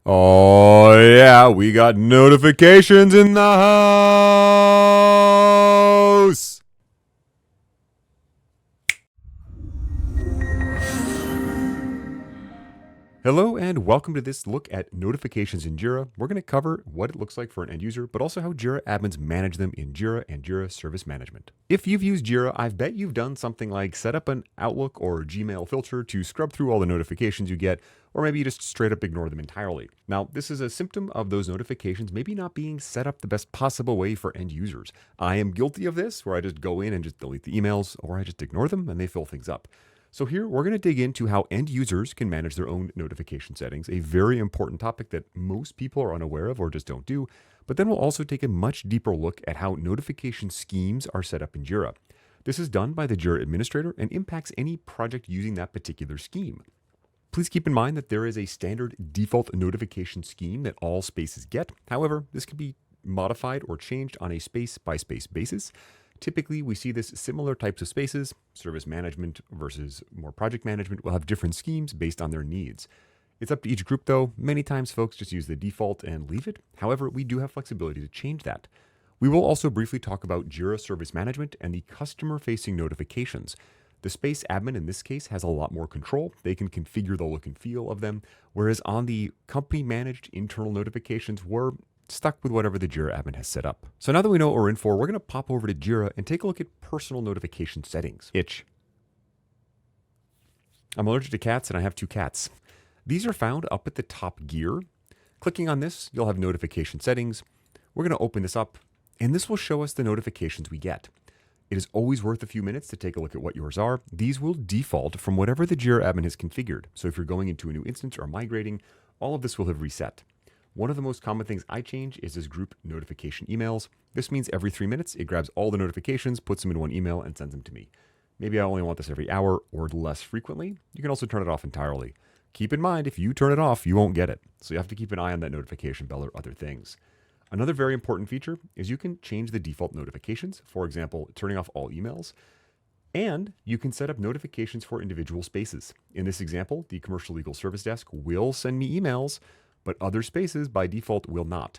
Oh, yeah, we got notifications in the house. Hello and welcome to this look at notifications in Jira. We're going to cover what it looks like for an end user, but also how Jira admins manage them in Jira and Jira Service Management. If you've used Jira, I bet you've done something like set up an Outlook or Gmail filter to scrub through all the notifications you get, or maybe you just straight up ignore them entirely. Now, this is a symptom of those notifications maybe not being set up the best possible way for end users. I am guilty of this, where I just go in and just delete the emails, or I just ignore them and they fill things up. So here we're going to dig into how end users can manage their own notification settings, a very important topic that most people are unaware of or just don't do. But then we'll also take a much deeper look at how notification schemes are set up in Jira. This is done by the Jira administrator and impacts any project using that particular scheme. Please keep in mind that there is a standard default notification scheme that all spaces get. However, this can be modified or changed on a space-by-space basis. Typically, we see this similar types of spaces, service management versus more project management, will have different schemes based on their needs. It's up to each group though. Many times folks just use the default and leave it. However, we do have flexibility to change that. We will also briefly talk about Jira Service Management and the customer-facing notifications. The space admin in this case has a lot more control. They can configure the look and feel of them, whereas on the company-managed internal notifications, we're stuck with whatever the Jira admin has set up. So now that we know what we're in for, we're going to pop over to Jira and take a look at personal notification settings. Itch. I'm allergic to cats and I have 2 cats. These are found up at the top gear. Clicking on this, you'll have notification settings. We're going to open this up and this will show us the notifications we get. It is always worth a few minutes to take a look at what yours are. These will default from whatever the Jira admin has configured. So if you're going into a new instance or migrating, all of this will have reset. One of the most common things I change is this group notification emails. This means every 3 minutes, it grabs all the notifications, puts them in one email, and sends them to me. Maybe I only want this every hour or less frequently. You can also turn it off entirely. Keep in mind, if you turn it off, you won't get it. So you have to keep an eye on that notification bell or other things. Another very important feature is you can change the default notifications. For example, turning off all emails. And you can set up notifications for individual spaces. In this example, the Commercial Legal Service Desk will send me emails, but other spaces by default will not.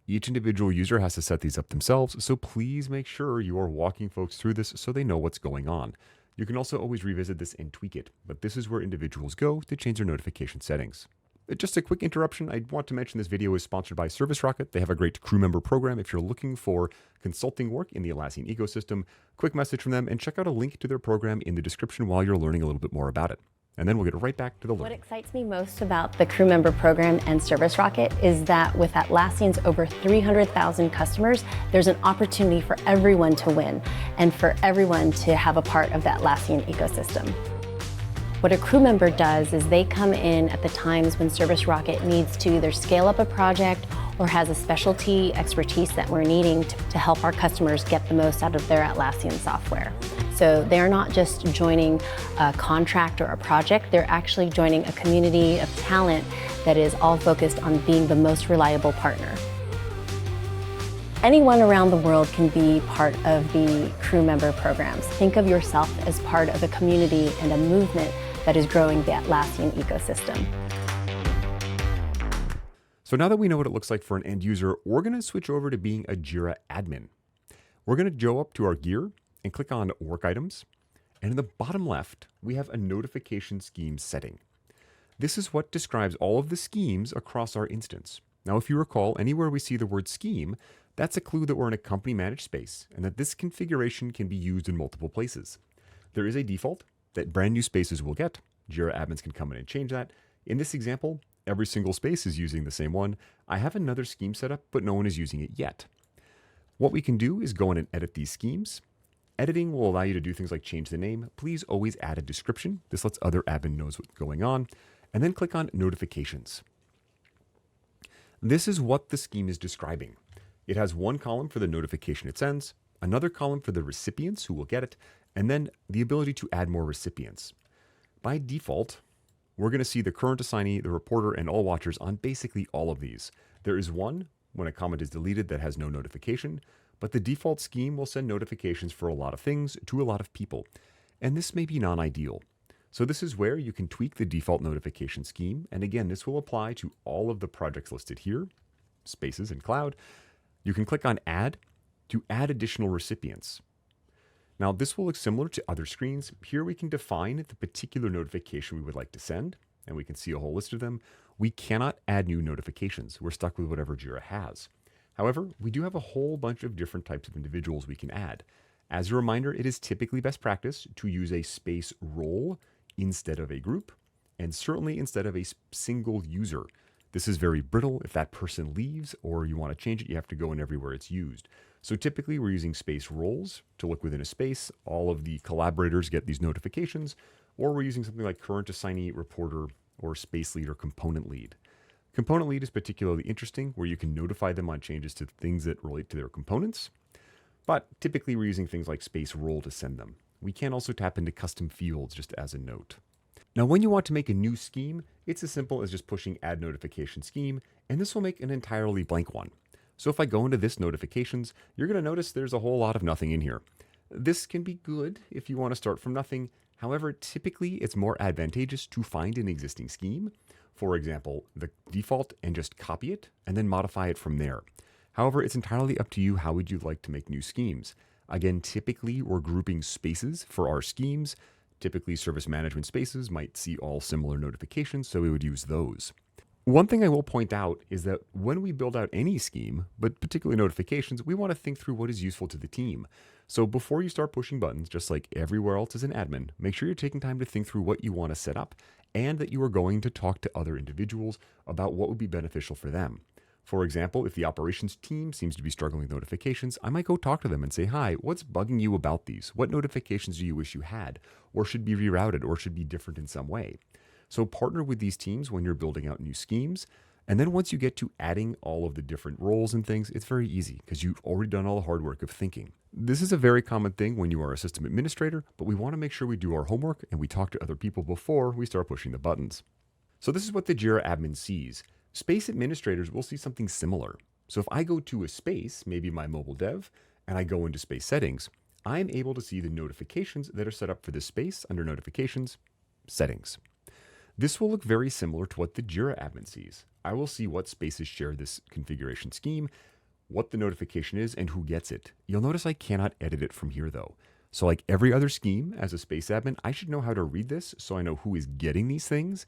Each individual user has to set these up themselves, so please make sure you are walking folks through this so they know what's going on. You can also always revisit this and tweak it, but this is where individuals go to change their notification settings. Just a quick interruption, I want to mention this video is sponsored by ServiceRocket. They have a great Crewmember program if you're looking for consulting work in the Atlassian ecosystem. Quick message from them and check out a link to their program in the description while you're learning a little bit more about it. And then we'll get right back to the learning. What excites me most about the Crewmember program and ServiceRocket is that with Atlassian's over 300,000 customers, there's an opportunity for everyone to win and for everyone to have a part of the Atlassian ecosystem. What a crew member does is they come in at the times when ServiceRocket needs to either scale up a project or has a specialty expertise that we're needing to help our customers get the most out of their Atlassian software. So they're not just joining a contract or a project, they're actually joining a community of talent that is all focused on being the most reliable partner. Anyone around the world can be part of the crew member programs. Think of yourself as part of a community and a movement that is growing the Atlassian ecosystem. So now that we know what it looks like for an end user, we're going to switch over to being a Jira admin. We're going to go up to our gear and click on work items. And in the bottom left, we have a notification scheme setting. This is what describes all of the schemes across our instance. Now, if you recall, anywhere we see the word scheme, that's a clue that we're in a company managed space and that this configuration can be used in multiple places. There is a default that brand new spaces will get. Jira admins can come in and change that. In this example, every single space is using the same one. I have another scheme set up, but no one is using it yet. What we can do is go in and edit these schemes. Editing will allow you to do things like change the name. Please always add a description. This lets other admin knows what's going on. And then click on notifications. This is what the scheme is describing. It has one column for the notification it sends, another column for the recipients who will get it, and then the ability to add more recipients. By default, we're going to see the current assignee, the reporter, and all watchers on basically all of these. There is one when a comment is deleted that has no notification, but the default scheme will send notifications for a lot of things to a lot of people. And this may be non-ideal. So this is where you can tweak the default notification scheme. And again, this will apply to all of the projects listed here, Spaces and Cloud. You can click on Add to add additional recipients. Now this will look similar to other screens. Here we can define the particular notification we would like to send, and we can see a whole list of them. We cannot add new notifications. We're stuck with whatever Jira has. However, we do have a whole bunch of different types of individuals we can add. As a reminder, it is typically best practice to use a space role instead of a group, and certainly instead of a single user. This is very brittle. If that person leaves or you want to change it, you have to go in everywhere it's used. So typically we're using space roles to look within a space. All of the collaborators get these notifications, or we're using something like current assignee, reporter, or space lead or component lead. Component lead is particularly interesting, where you can notify them on changes to things that relate to their components. But typically we're using things like space role to send them. We can also tap into custom fields just as a note. Now, when you want to make a new scheme, it's as simple as just pushing Add Notification Scheme, and this will make an entirely blank one. So if I go into this notifications, you're going to notice there's a whole lot of nothing in here. This can be good if you want to start from nothing. However, typically it's more advantageous to find an existing scheme, for example, the default, and just copy it and then modify it from there. However, it's entirely up to you. How would you like to make new schemes? Again, typically we're grouping spaces for our schemes. Typically service management spaces might see all similar notifications, so we would use those. One thing I will point out is that when we build out any scheme, but particularly notifications, we want to think through what is useful to the team. So before you start pushing buttons, just like everywhere else as an admin, make sure you're taking time to think through what you want to set up and that you are going to talk to other individuals about what would be beneficial for them. For example, if the operations team seems to be struggling with notifications, I might go talk to them and say, hi, what's bugging you about these? What notifications do you wish you had, or should be rerouted, or should be different in some way? So partner with these teams when you're building out new schemes. And then once you get to adding all of the different roles and things, it's very easy because you've already done all the hard work of thinking. This is a very common thing when you are a system administrator, but we want to make sure we do our homework and we talk to other people before we start pushing the buttons. So this is what the Jira admin sees. Space administrators will see something similar. So if I go to a space, maybe my mobile dev, and I go into space settings, I'm able to see the notifications that are set up for this space under notifications, settings. This will look very similar to what the Jira admin sees. I will see what spaces share this configuration scheme, what the notification is, and who gets it. You'll notice I cannot edit it from here though. So like every other scheme, as a space admin, I should know how to read this so I know who is getting these things.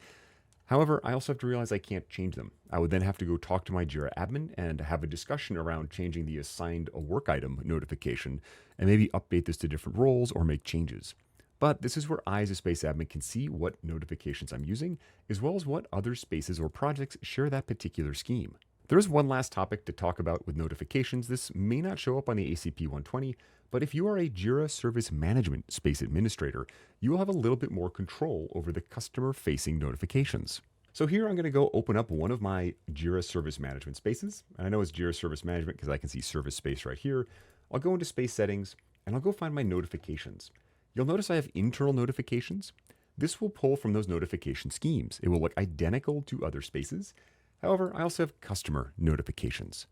However, I also have to realize I can't change them. I would then have to go talk to my Jira admin and have a discussion around changing the assigned a work item notification and maybe update this to different roles or make changes. But this is where I as a space admin can see what notifications I'm using, as well as what other spaces or projects share that particular scheme. There is one last topic to talk about with notifications. This may not show up on the ACP-120, but if you are a Jira Service Management Space Administrator, you will have a little bit more control over the customer-facing notifications. So here I'm going to go open up one of my Jira Service Management spaces. And I know it's Jira Service Management because I can see Service Space right here. I'll go into Space Settings, and I'll go find my notifications. You'll notice I have internal notifications. This will pull from those notification schemes. It will look identical to other spaces. However, I also have customer notifications.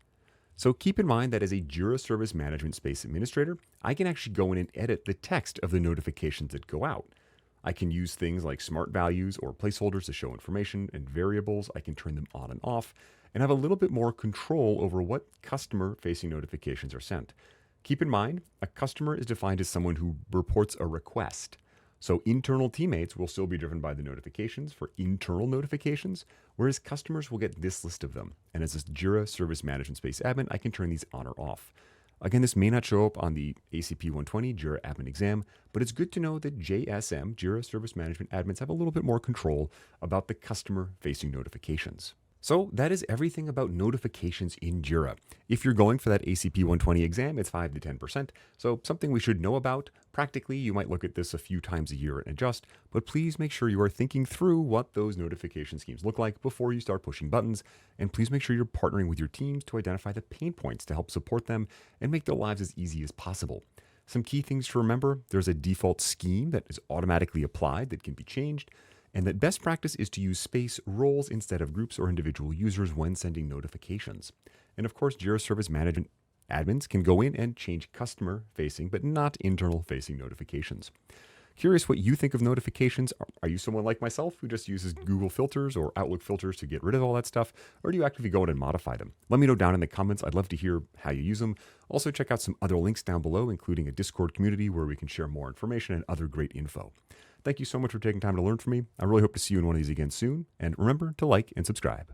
So keep in mind that as a Jira Service Management Space Administrator, I can actually go in and edit the text of the notifications that go out. I can use things like smart values or placeholders to show information and variables. I can turn them on and off and have a little bit more control over what customer-facing notifications are sent. Keep in mind, a customer is defined as someone who reports a request. So internal teammates will still be driven by the notifications for internal notifications, whereas customers will get this list of them. And as a Jira Service Management Space admin, I can turn these on or off. Again, this may not show up on the ACP-120 Jira admin exam, but it's good to know that JSM, Jira Service Management admins, have a little bit more control about the customer-facing notifications. So that is everything about notifications in Jira. If you're going for that ACP-120 exam, it's 5 to 10%. So something we should know about. Practically, you might look at this a few times a year and adjust, but please make sure you are thinking through what those notification schemes look like before you start pushing buttons. And please make sure you're partnering with your teams to identify the pain points to help support them and make their lives as easy as possible. Some key things to remember: there's a default scheme that is automatically applied that can be changed, and that best practice is to use space roles instead of groups or individual users when sending notifications. And of course, Jira Service Management admins can go in and change customer-facing but not internal-facing notifications. Curious what you think of notifications. Are you someone like myself who just uses Google filters or Outlook filters to get rid of all that stuff? Or do you actively go in and modify them? Let me know down in the comments. I'd love to hear how you use them. Also, check out some other links down below, including a Discord community where we can share more information and other great info. Thank you so much for taking time to learn from me. I really hope to see you in one of these again soon. And remember to like and subscribe.